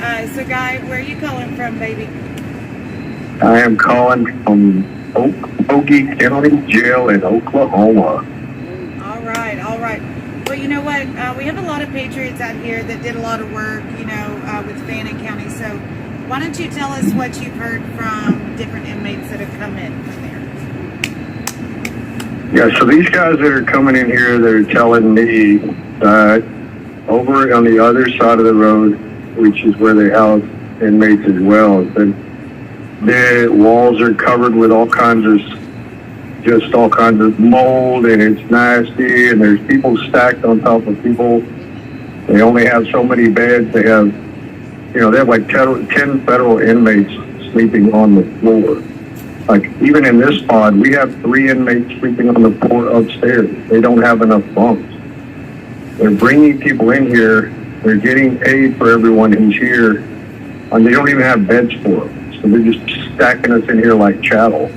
So, Guy, where are you calling from, baby? I am calling from Okmulgee County Jail in Oklahoma. All right. Well, you know what? We have a lot of patriots out here that did a lot of work, with Fannin County. So why don't you tell us what you've heard from different inmates that have come in from there? Yeah, so these guys that are coming in here, they're telling me that over on the other side of the road, which is where they house inmates as well, that the walls are covered with all kinds of mold, and it's nasty, and there's people stacked on top of people. They only have so many beds. They have like 10 federal inmates sleeping on the floor. Like, even in this pod, we have 3 inmates sleeping on the floor upstairs. They don't have enough bunks. They're bringing people in here. They're getting paid for everyone who's here, and they don't even have beds for them. So they're just stacking us in here like chattel.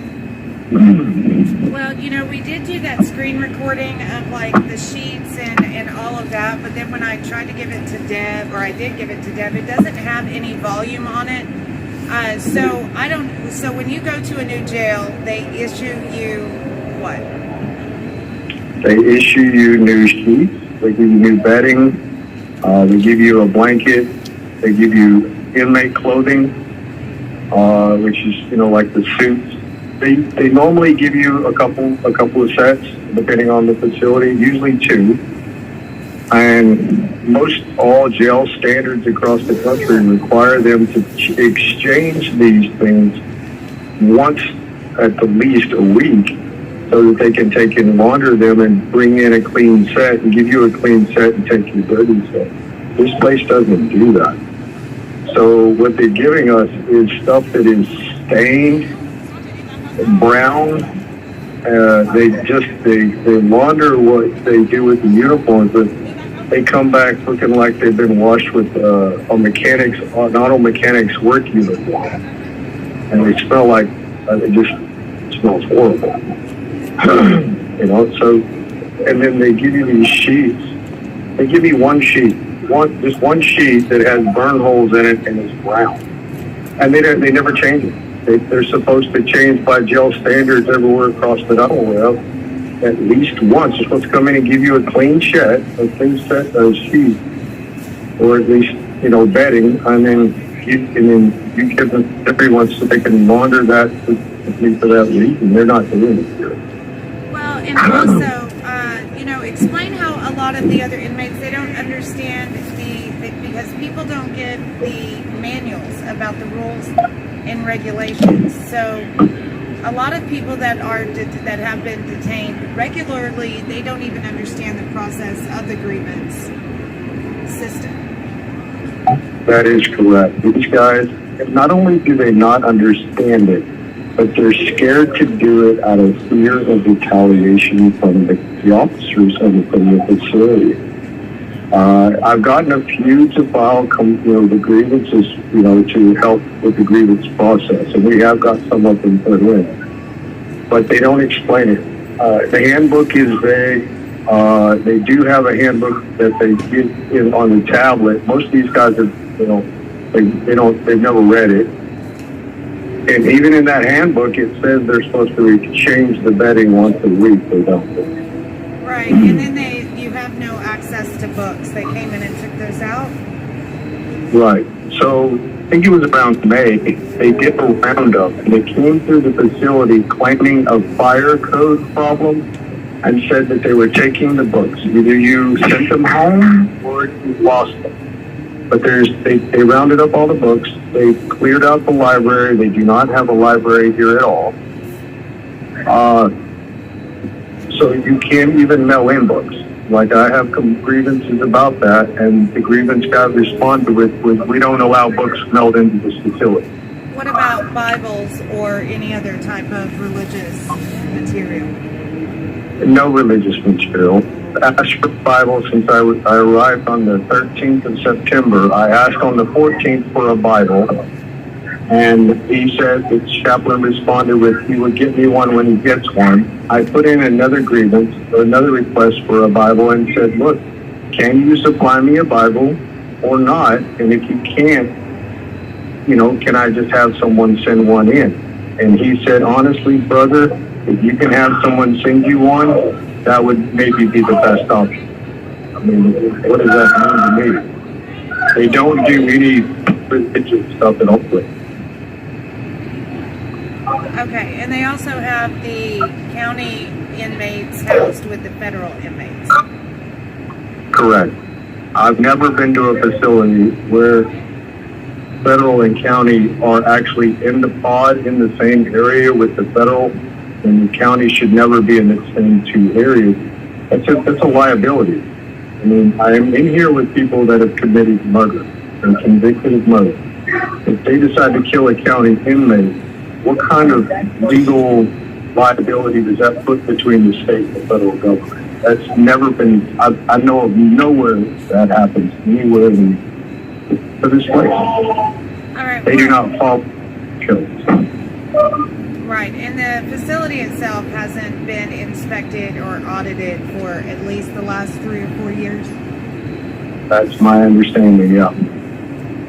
Well, we did do that screen recording of like the sheets and all of that, but then when I tried to give it to Deb, or I did give it to Deb, it doesn't have any volume on it. So when you go to a new jail, they issue you what? They issue you new sheets. They give you new bedding. They give you a blanket. They give you inmate clothing, which is like the suits. They normally give you a couple of sets, depending on the facility, usually 2. And most all jail standards across the country require them to exchange these things once at the least a week, so that they can take and launder them and bring in a clean set and give you a clean set and take your dirty set. This place doesn't do that. So what they're giving us is stuff that is stained brown. They launder what they do with the uniforms, but they come back looking like they've been washed with an auto mechanic's work uniform, and they smell like it just smells horrible. So, and then they give you these sheets. They give you one sheet, just one sheet that has burn holes in it and is brown, and they never change it. They're supposed to change by jail standards everywhere across the Commonwealth at least once. They're supposed to come in and give you a clean set of sheets, or at least bedding, and then you give them everyone so they can launder that at least for that week, and they're not doing it here. Well, and also, explain how a lot of the other inmates, they don't understand because people don't get the manuals about the rules and regulations. So a lot of people that have been detained regularly, they don't even understand the process of the grievance system. That is correct. These guys, not only do they not understand it, but they're scared to do it out of fear of retaliation from the officers from the facility. I've gotten a few to file, the grievances, to help with the grievance process, and we have got some of them put in, but they don't explain it. The handbook is vague. They do have a handbook that they get in on the tablet. Most of these guys are, they've never read it. And even in that handbook, it says they're supposed to change the bedding once a week. They don't. Right, and then you have no access to books. They came in and took those out? Right. So I think it was around May. They did a roundup, and they came through the facility claiming a fire code problem and said that they were taking the books. Either you sent them home or you lost them. But they rounded up all the books. They cleared out the library. They do not have a library here at all. So you can't even mail in books. Like, I have grievances about that, and the grievance got responded with we don't allow books mailed into this facility. What about Bibles or any other type of religious material? No religious material. I asked for Bible since I arrived on the 13th of September. I asked on the 14th for a Bible, and he said the chaplain responded with he would get me one when he gets one. I put in another grievance, another request for a Bible, and said, look, can you supply me a Bible or not? And if you can't, can I just have someone send one in? And he said, honestly, brother, if you can have someone send you one, that would maybe be the best option. I mean, what does that mean to me? They don't do any religious stuff at all. Okay, and they also have the county inmates housed with the federal inmates. Correct. I've never been to a facility where federal and county are actually in the pod in the same area with the federal, and the county should never be in the same two areas. That's a liability. I mean, I am in here with people that have committed murder and convicted of murder. If they decide to kill a county inmate, what kind of legal liability does that put between the state and the federal government? That's never been, I know of nowhere that happens anywhere for this place. All right. They do not follow kills. Right, and the facility itself hasn't been inspected or audited for at least the last 3 or 4 years. That's my understanding, yeah.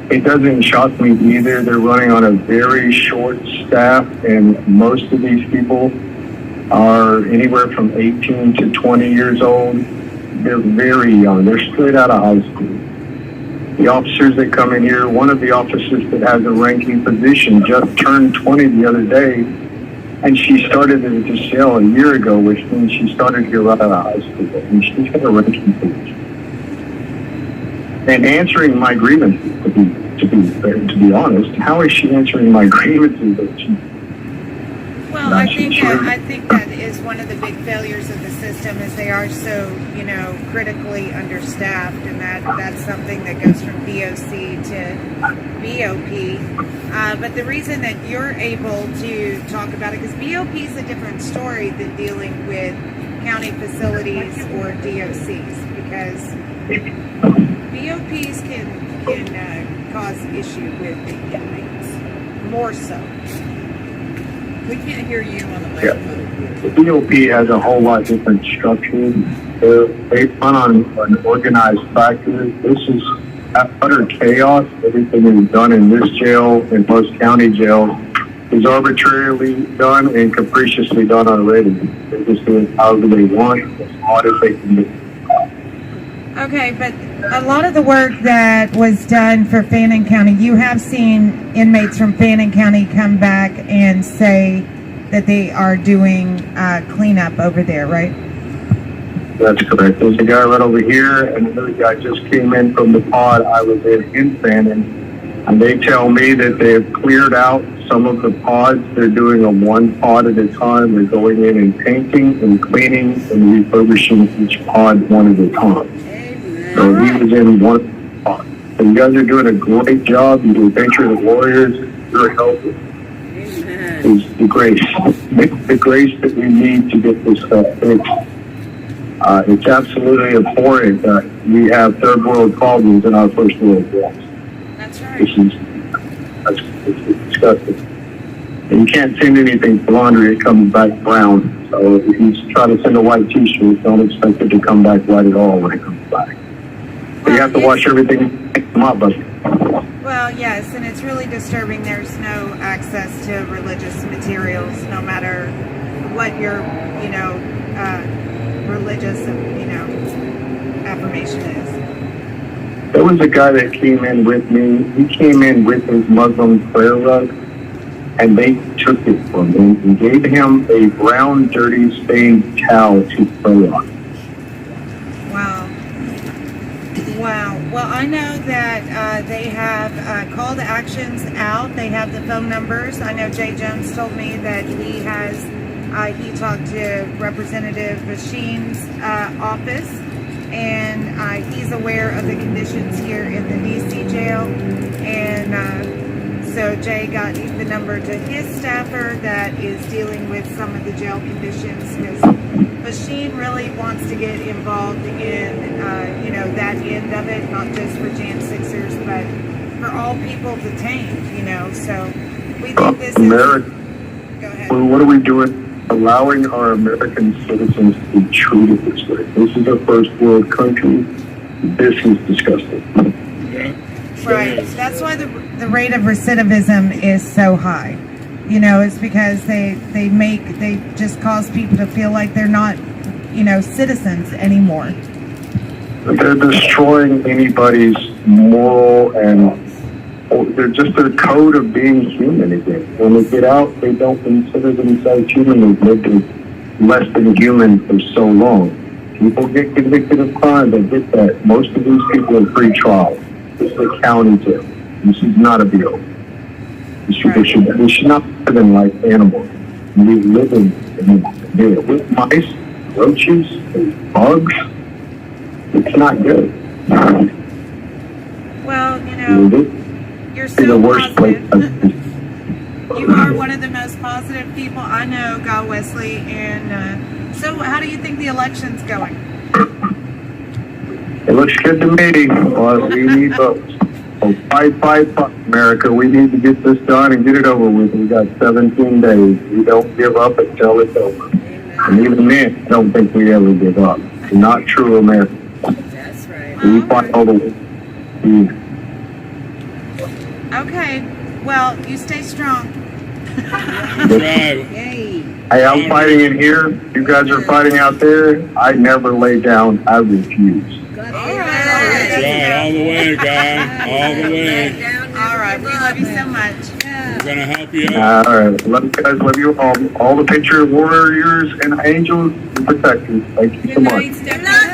It doesn't shock me either. They're running on a very short staff, and most of these people are anywhere from 18 to 20 years old. They're very young. They're straight out of high school. The officers that come in here, one of the officers that has a ranking position just turned 20 the other day, and she started at the jail a year ago, which means she started here right out of high school, and she's got a ranking position. And answering my grievances, to be honest, how is she answering my grievances? Well, I think that is one of the big failures of the system is they are so, critically understaffed, and that's something that goes from VOC to BOP. But the reason that you're able to talk about it, because BOP is a different story than dealing with county facilities or DOCs, because BOPs can cause issue with the inmates, more so. We can't hear you on the microphone. The BOP has a whole lot different structure. They run on an organized factor. This is utter chaos. Everything that is done in this jail and most county jails is arbitrarily done and capriciously done already. They just do it however they want, as hard as they can do. Okay, but a lot of the work that was done for Fannin County, you have seen inmates from Fannin County come back and say that they are doing cleanup over there, right? That's correct. There's a guy right over here, and another guy just came in from the pod I was in Fannin, and they tell me that they have cleared out some of the pods. They're doing them one pod at a time. They're going in and painting and cleaning and refurbishing each pod one at a time. So he was in one pod. So you guys are doing a great job. You do venture the warriors. You're helping. Is the grace that we need to get this stuff fixed. It's absolutely abhorrent that we have third world problems in our first world wars. That's right. It's disgusting. And you can't send anything for laundry, it comes back brown. So if you try to send a white t-shirt, don't expect it to come back white at all when it comes back. But you have to wash everything up. Well, yes, and it's really disturbing. There's no access to religious materials, no matter what your, religious, affirmation is. There was a guy that came in with me. He came in with his Muslim prayer rug, and they took it from him and gave him a brown, dirty, stained towel to pray on. Wow. Well, I know that they have call to actions out. They have the phone numbers. I know Jay Jones told me that he has, he talked to Representative Brecheen's office, and he's aware of the conditions here in the DC jail. And so Jay got the number to his staffer that is dealing with some of the jail conditions, because Brecheen really wants to get involved in, that end of it, not just for Jan 6ers, but for all people detained, so we think this is... Go ahead. Well, what are we doing? Allowing our American citizens to be treated this way. This is a first world country. This is disgusting. Right. That's why the rate of recidivism is so high. You know, it's because they just cause people to feel like they're not, you know, citizens anymore. They're destroying anybody's moral and they're just their code of being human again. When they get out, they don't consider themselves human. They've lived as less than human for so long. People get convicted of crime, they get that. Most of these people are pre-trial. This is a county jail. This is not a bureau. They should not live in like animals. We live in there with mice, roaches, bugs. It's not good. Well, you know, you're so the worst positive. place. You are one of the most positive people I know, Guy Wesley. And so, how do you think the election's going? It looks good to me. We need votes. So fight, America. We need to get this done and get it over with. We got 17 days. We don't give up until it's over. And even then, I don't think we ever give up. We're not true America. That's right. We fight all the way. Okay. Well, you stay strong. Right. Yay. Hey, I'm fighting in here. You guys are fighting out there. I never lay down. I refuse. Got All right. Right, all the way, guy. All the way. All right. We love you so much. We're gonna help you out. All right. Love you guys. Love you all. All the picture warriors and angels and protectors. Thank you so Good much. night, Stephanie.